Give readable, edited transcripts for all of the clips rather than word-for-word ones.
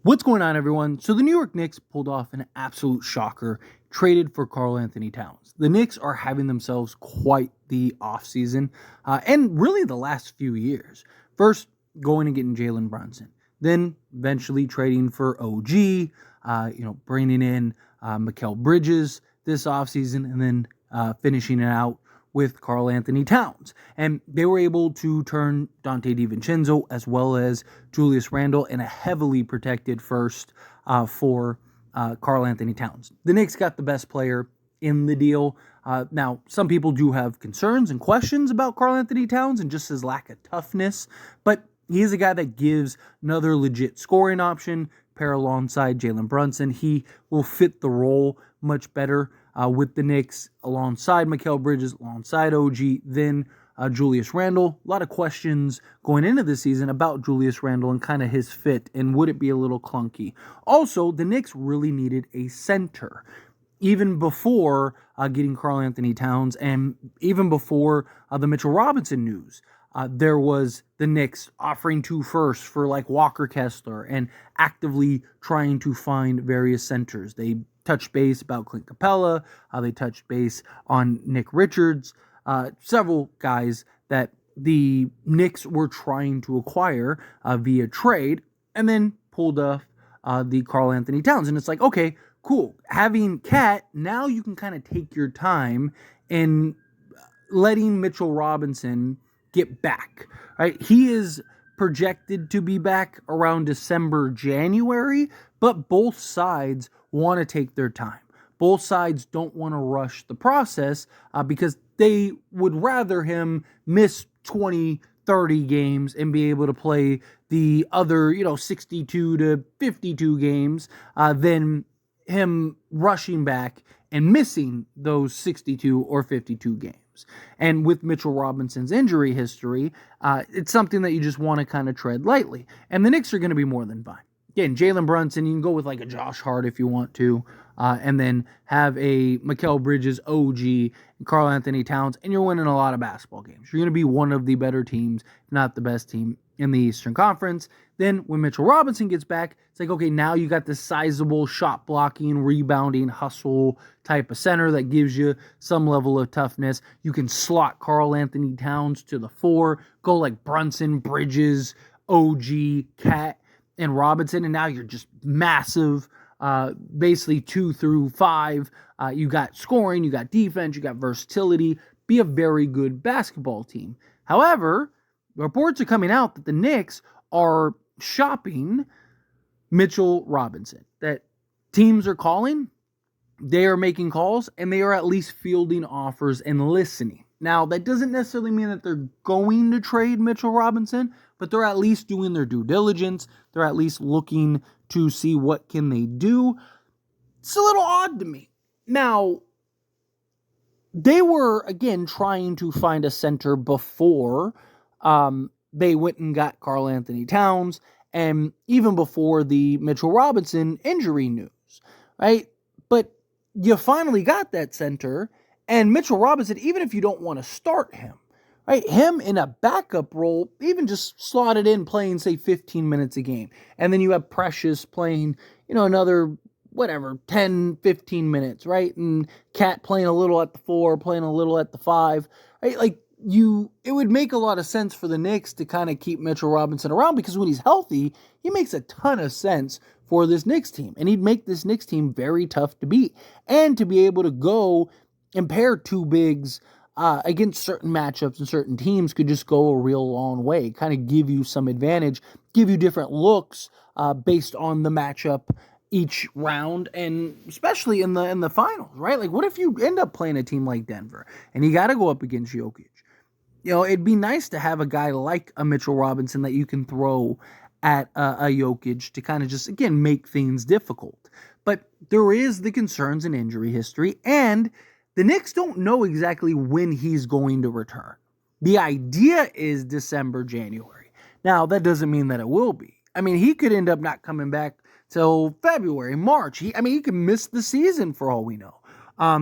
What's going on, everyone? So the New York Knicks pulled off an absolute shocker, traded for Karl Anthony Towns. The Knicks are having themselves quite the offseason, and really the last few years. First, going and getting Jalen Brunson. Then, eventually trading for OG, bringing in Mikal Bridges this offseason, and then finishing it out with Karl Anthony Towns. And they were able to turn Dante DiVincenzo as well as Julius Randle in a heavily protected first for Karl Anthony Towns. The Knicks got the best player in the deal. Now, some people do have concerns and questions about Karl Anthony Towns and just his lack of toughness, but he's a guy that gives another legit scoring option, pair alongside Jalen Brunson. He will fit the role much better with the Knicks alongside Mikal Bridges, alongside OG, then Julius Randle. A lot of questions going into the season about Julius Randle and kind of his fit, and would it be a little clunky? Also, the Knicks really needed a center. Even before getting Karl Anthony Towns and even before the Mitchell Robinson news, there was the Knicks offering 2 firsts for like Walker Kessler and actively trying to find various centers. They touched base about Clint Capella. They touched base on Nick Richards. Several guys that the Knicks were trying to acquire via trade, and then pulled off the Karl Anthony Towns. And it's like, okay, cool. Having Cat, now you can kind of take your time in letting Mitchell Robinson get back, right? He is projected to be back around December, January, but both sides want to take their time. Both sides don't want to rush the process because they would rather him miss 20, 30 games and be able to play the other, 62 to 52 games than him rushing back and missing those 62 or 52 games. And with Mitchell Robinson's injury history, it's something that you just want to kind of tread lightly. And the Knicks are going to be more than fine. Again, Jalen Brunson, you can go with like a Josh Hart if you want to, and then have a Mikal Bridges, OG, and Karl Anthony Towns, and you're winning a lot of basketball games. You're going to be one of the better teams, if not the best team in the Eastern Conference. Then when Mitchell Robinson gets back, it's like, okay, now you got this sizable shot blocking, rebounding, hustle type of center that gives you some level of toughness. You can slot Karl Anthony Towns to the 4, go like Brunson, Bridges, OG, Cat, and Robinson, and now you're just massive, basically 2 through 5. You got scoring, you got defense, you got versatility. Be a very good basketball team. However, reports are coming out that the Knicks are shopping Mitchell Robinson, that teams are calling, they are making calls, and they are at least fielding offers and listening. Now, that doesn't necessarily mean that they're going to trade Mitchell Robinson, but they're at least doing their due diligence. They're at least looking to see what can they do. It's a little odd to me. Now, they were, again, trying to find a center before they went and got Karl Anthony Towns, and even before the Mitchell Robinson injury news, right? But you finally got that center, and Mitchell Robinson, even if you don't want to start him, right? Him in a backup role, even just slotted in playing, say, 15 minutes a game. And then you have Precious playing, another, 10, 15 minutes, right? And Cat playing a little at the 4, playing a little at the 5, right? Like, it would make a lot of sense for the Knicks to kind of keep Mitchell Robinson around, because when he's healthy, he makes a ton of sense for this Knicks team. And he'd make this Knicks team very tough to beat. And to be able to go and pair 2 bigs against certain matchups and certain teams could just go a real long way, kind of give you some advantage, give you different looks based on the matchup each round, and especially in the finals, right? Like, what if you end up playing a team like Denver and you got to go up against Jokic? It'd be nice to have a guy like a Mitchell Robinson that you can throw at a Jokic to kind of just, again, make things difficult. But there is the concerns in injury history, and the Knicks don't know exactly when he's going to return. The idea is December, January. Now, that doesn't mean that it will be. I mean, he could end up not coming back till February, March. He could miss the season for all we know. I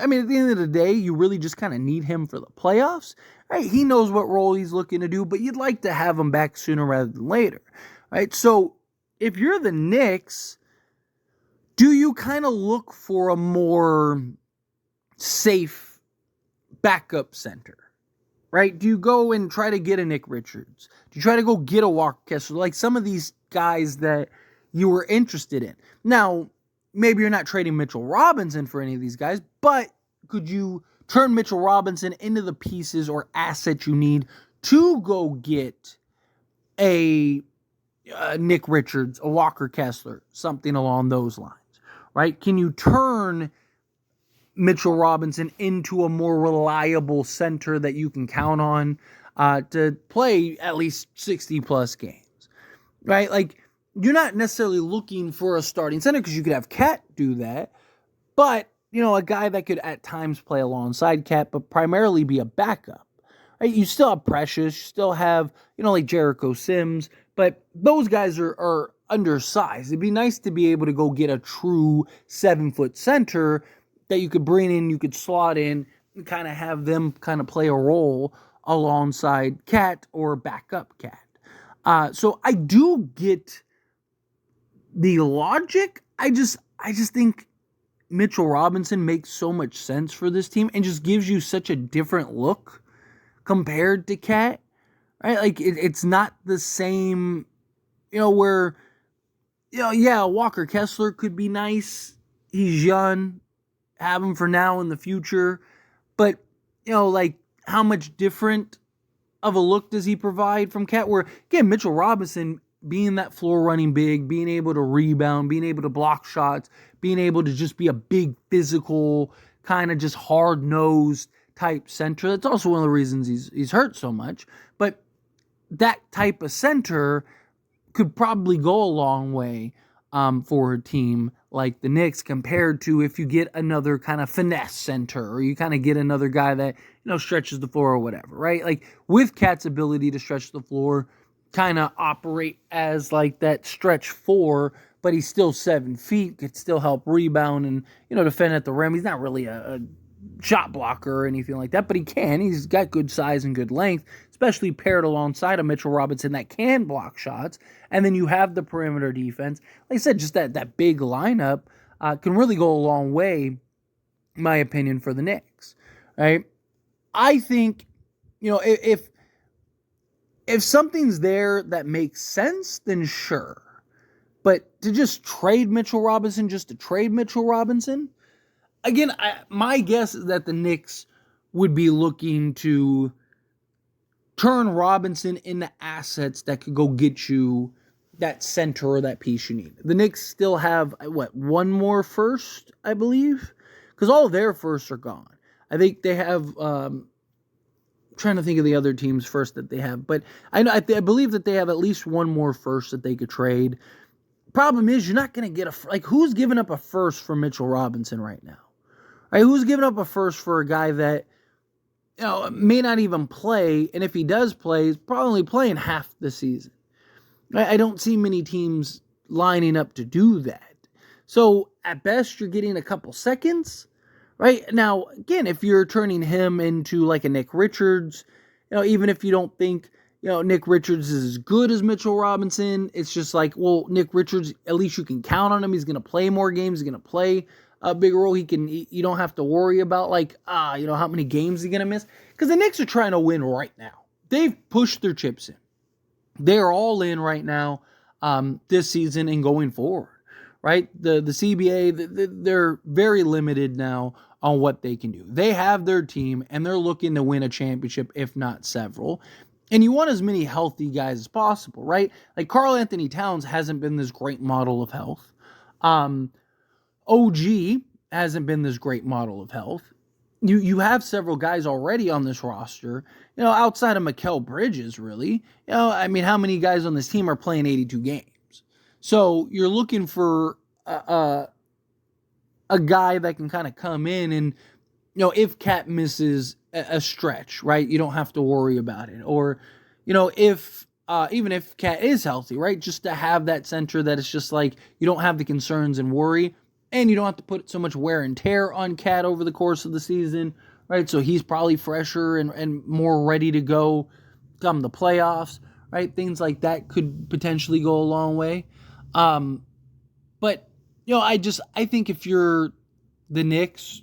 mean, at the end of the day, you really just kind of need him for the playoffs. Right? He knows what role he's looking to do, but you'd like to have him back sooner rather than later. Right? So if you're the Knicks, do you kind of look for a more safe backup center? Right? Do you go and try to get a Nick Richards? Do you try to go get a Walker Kessler? Like some of these guys that you were interested in. Now, maybe you're not trading Mitchell Robinson for any of these guys, but could you turn Mitchell Robinson into the pieces or assets you need to go get a Nick Richards, a Walker Kessler, something along those lines, right? Can you turn Mitchell Robinson into a more reliable center that you can count on to play at least 60-plus games, right? Like, you're not necessarily looking for a starting center because you could have Cat do that, but, a guy that could at times play alongside Cat, but primarily be a backup, right? You still have Precious, you still have, like Jericho Sims, but those guys are undersized. It'd be nice to be able to go get a true 7-foot center that you could bring in, you could slot in, and kind of have them kind of play a role alongside Cat or backup Cat. So I do get the logic. I just think Mitchell Robinson makes so much sense for this team and just gives you such a different look compared to Cat, right? Like it's not the same, where, Walker Kessler could be nice. He's young. Have him for now in the future. But, like how much different of a look does he provide from Cat? Where, again, Mitchell Robinson being that floor running big, being able to rebound, being able to block shots, being able to just be a big physical, kind of just hard-nosed type center. That's also one of the reasons he's hurt so much. But that type of center could probably go a long way for a team like the Knicks compared to if you get another kind of finesse center or you kind of get another guy that, stretches the floor or whatever, right? Like with Cat's ability to stretch the floor, kind of operate as like that stretch 4, but he's still 7 feet, could still help rebound and, defend at the rim. He's not really a shot blocker or anything like that, but he can. He's got good size and good length, especially paired alongside a Mitchell Robinson that can block shots. And then you have the perimeter defense. Like I said, just that big lineup can really go a long way, in my opinion, for the Knicks, right? I think, if something's there that makes sense, then sure. But to just trade Mitchell Robinson just to trade Mitchell Robinson, again, my guess is that the Knicks would be looking to turn Robinson into assets that could go get you that center or that piece you need. The Knicks still have, one more first, I believe? Because all of their firsts are gone. I think they have, trying to think of the other teams first that they have, but I believe that they have at least one more first that they could trade. Problem is, you're not going to get who's giving up a first for Mitchell Robinson right now? Right? Who's giving up a first for a guy that, may not even play, and if he does play, he's probably playing half the season. I don't see many teams lining up to do that. So, at best, you're getting a couple seconds, right? Now, again, if you're turning him into like a Nick Richards, even if you don't think, Nick Richards is as good as Mitchell Robinson, it's just like, well, Nick Richards, at least you can count on him. He's going to play more games. He's going to play a bigger role. You don't have to worry about how many games he's going to miss. Because the Knicks are trying to win right now. They've pushed their chips in. They're all in right now this season and going forward, right? The CBA, they're very limited now on what they can do. They have their team, and they're looking to win a championship, if not several. And you want as many healthy guys as possible, right? Like Karl Anthony Towns hasn't been this great model of health. OG hasn't been this great model of health. You have several guys already on this roster, outside of Mikal Bridges, really. How many guys on this team are playing 82 games? So you're looking for a guy that can kind of come in and, if Cat misses a stretch, right, you don't have to worry about it. Or, if even if Cat is healthy, right, just to have that center that it's just like you don't have the concerns and worry. And you don't have to put so much wear and tear on Cat over the course of the season, right? So he's probably fresher and more ready to go come the playoffs, right? Things like that could potentially go a long way. But, I think if you're the Knicks,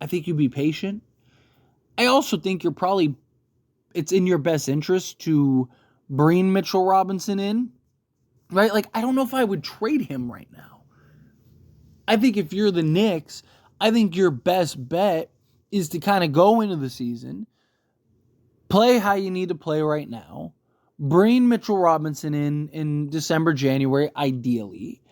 I think you'd be patient. I also think it's in your best interest to bring Mitchell Robinson in, right? Like, I don't know if I would trade him right now. I think if you're the Knicks, I think your best bet is to kind of go into the season, play how you need to play right now, bring Mitchell Robinson in December, January, ideally,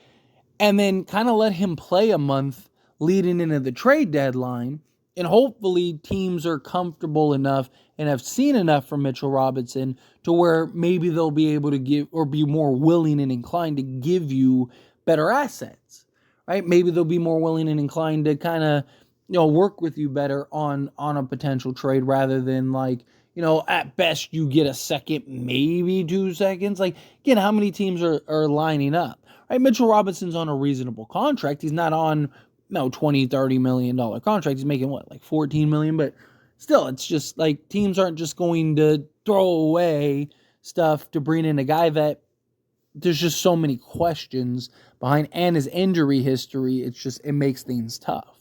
and then kind of let him play a month leading into the trade deadline. And hopefully teams are comfortable enough and have seen enough from Mitchell Robinson to where maybe they'll be able to give or be more willing and inclined to give you better assets, right? Maybe they'll be more willing and inclined to kind of, work with you better on a potential trade rather than like, at best you get a second, maybe 2 seconds. Like, again, how many teams are lining up? Right, Mitchell Robinson's on a reasonable contract. He's not on $20-30 million contract. He's making what, like $14 million? But still, it's just like teams aren't just going to throw away stuff to bring in a guy that there's just so many questions behind, and his injury history. It makes things tough.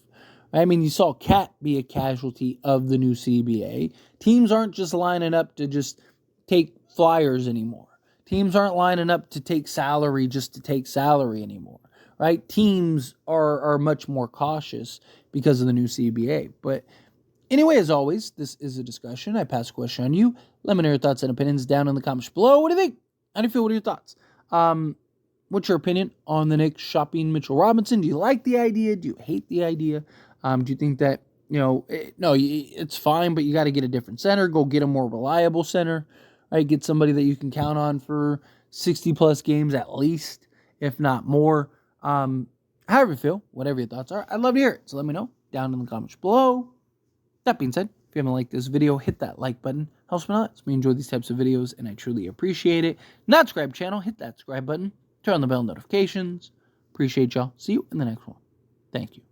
I mean, you saw Cat be a casualty of the new CBA. Teams aren't just lining up to just take flyers anymore. Teams aren't lining up to take salary just to take salary anymore, right? Teams are much more cautious because of the new CBA. But anyway, as always, this is a discussion. I pass a question on you. Let me know your thoughts and opinions down in the comments below. What do you think? How do you feel? What are your thoughts? What's your opinion on the Knicks shopping Mitchell Robinson? Do you like the idea? Do you hate the idea? Do you think that, no, it's fine, but you got to get a different center. Go get a more reliable center. Right? Get somebody that you can count on for 60-plus games at least, if not more. However you feel, whatever your thoughts are, I'd love to hear it. So let me know down in the comments below. That being said, if you haven't liked this video, hit that like button. Helps me a lot. So we enjoy these types of videos, and I truly appreciate it. Not subscribe channel, hit that subscribe button. Turn on the bell notifications. Appreciate y'all. See you in the next one. Thank you.